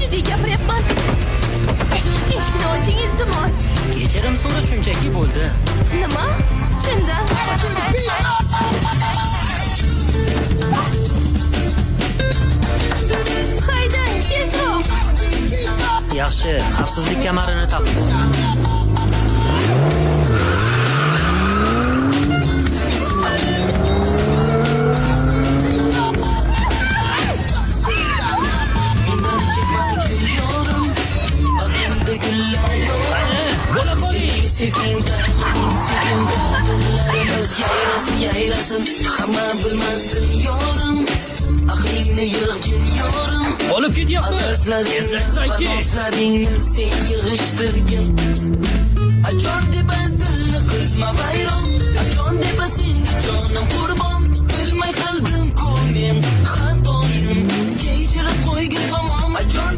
jiddiy gapiryapman. Eshikni oching, iltimos. Kechirim so'ra shunchaki bo'ldi. Nima? Chindan? Haydang, tezroq. Yaxshi, xavfsizlik kamarini taqing. Olib ketyapti. Eslashsangchi. Ajon deb dilni qilma vayron, ajon deb senga jonim qurbon, bilmay qildim-ku men xatoyim, kechirib qo'ygin tamom. Ajon